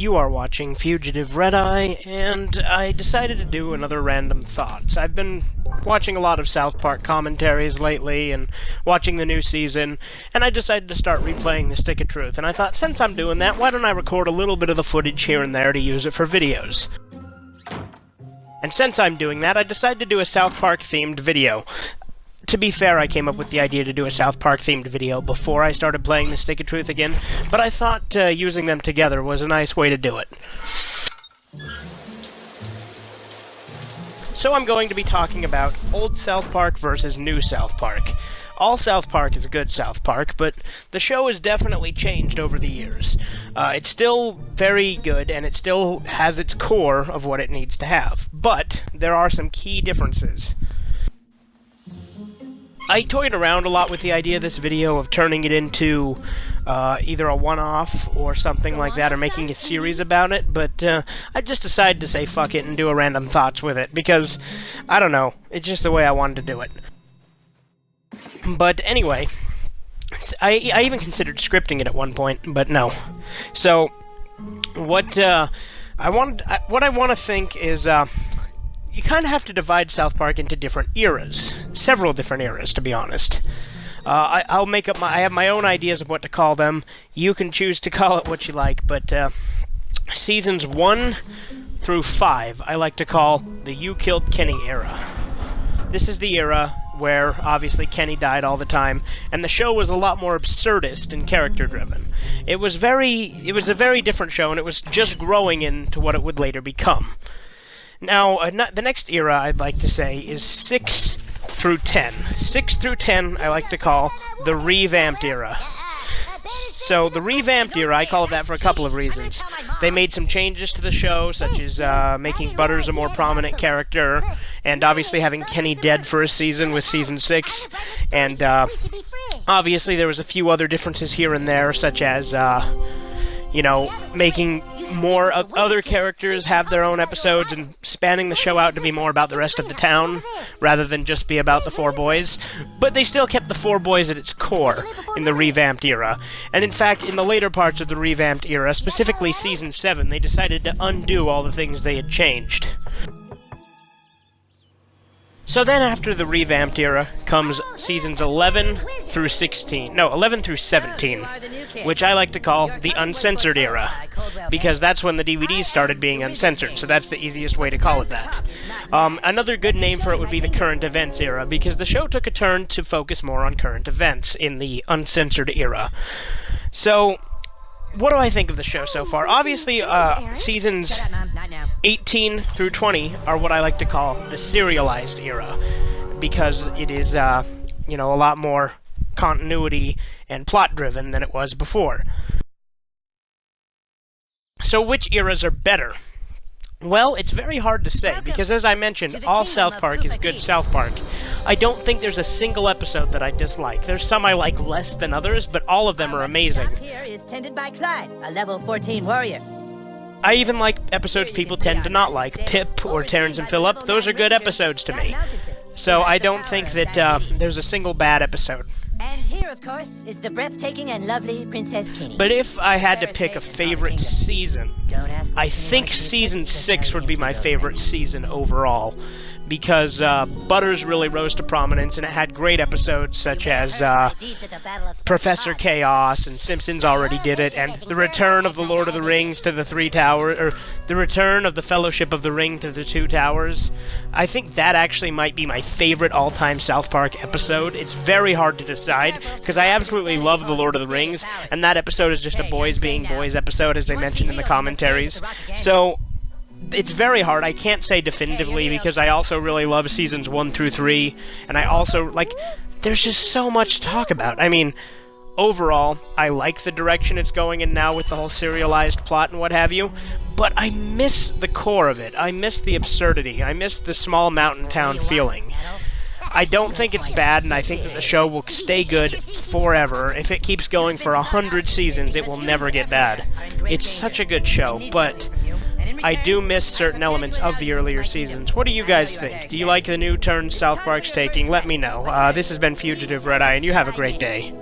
You are watching Fugitive Red-Eye, and I decided to do another Random Thoughts. I've been watching a lot of South Park commentaries lately, and watching the new season, and I decided to start replaying The Stick of Truth, and I thought, since I'm doing that, why don't I record a little bit of the footage here and there to use it for videos? And since I'm doing that, I decided to do a South Park-themed video. To be fair, I came up with the idea to do a South Park-themed video before I started playing The Stick of Truth again, but I thought using them together was a nice way to do it. So I'm going to be talking about old South Park versus new South Park. All South Park is good South Park, but the show has definitely changed over the years. It's still very good, and it still has its core of what it needs to have, but there are some key differences. I toyed around a lot with the idea of this video of turning it into either a one-off or something like that, or making a series about it, but I just decided to say fuck it and do a Random Thoughts with it, because, I don't know, it's just the way I wanted to do it. But anyway, I even considered scripting it at one point, but no. So, what I want to think is, you kind of have to divide South Park into different eras. Several different eras, to be honest. I have my own ideas of what to call them. You can choose to call it what you like, but seasons 1 through 5 I like to call the You Killed Kenny era. This is the era where, obviously, Kenny died all the time, and the show was a lot more absurdist and character-driven. It was a very different show, and it was just growing into what it would later become. Now, the next era I'd like to say is 6 through 10. 6 through 10 I like to call the revamped era. So, the revamped era, I call it that for a couple of reasons. They made some changes to the show, such as making Butters a more prominent character, and obviously having Kenny dead for a season with Season 6, and obviously there was a few other differences here and there, such as, you know, making more other characters have their own episodes and spanning the show out to be more about the rest of the town, rather than just be about the four boys. But they still kept the four boys at its core in the revamped era. And in fact, in the later parts of the revamped era, specifically Season 7, they decided to undo all the things they had changed. So then after the revamped era comes seasons 11 through 16. No, 11 through 17, which I like to call the uncensored era, because that's when the DVDs started being uncensored, so that's the easiest way to call it that. Another good name for it would be the current events era, because the show took a turn to focus more on current events in the uncensored era. So, what do I think of the show so far? Obviously, seasons 18 through 20 are what I like to call the serialized era, because it is, you know, a lot more continuity and plot-driven than it was before. So which eras are better? Well, it's very hard to say, because as I mentioned, all South Park is good South Park. I don't think there's a single episode that I dislike. There's some I like less than others, but all of them are amazing. Here is tended by Clyde, a level 14 warrior. I even like episodes people tend to not like. Pip or Terrence and Phillip, those are good episodes to me. So I don't think that there's a single bad episode. And here, of course, is the breathtaking and lovely Princess Kenny. But if I had to pick a favorite season, I think Season 6 would be my favorite season overall, because Butters really rose to prominence, and it had great episodes such as Professor Chaos, and Simpsons already did it, and the return of the Lord of the Rings to the Three Towers, or the return of the Fellowship of the Ring to the Two Towers. I think that actually might be my favorite all-time South Park episode. It's very hard to decide, because I absolutely love the Lord of the Rings, and that episode is just a boys being boys episode, as they mentioned in the commentaries. So it's very hard. I can't say definitively, because I also really love seasons 1 through 3, and I also, like, there's just so much to talk about. I mean, overall, I like the direction it's going in now with the whole serialized plot and what have you, but I miss the core of it. I miss the absurdity. I miss the small mountain town feeling. I don't think it's bad, and I think that the show will stay good forever. If it keeps going for 100 seasons, it will never get bad. It's such a good show, but I do miss certain elements of the earlier seasons. What do you guys think? Do you like the new turn South Park's taking? Let me know. This has been Fugitive Red-Eye, and you have a great day.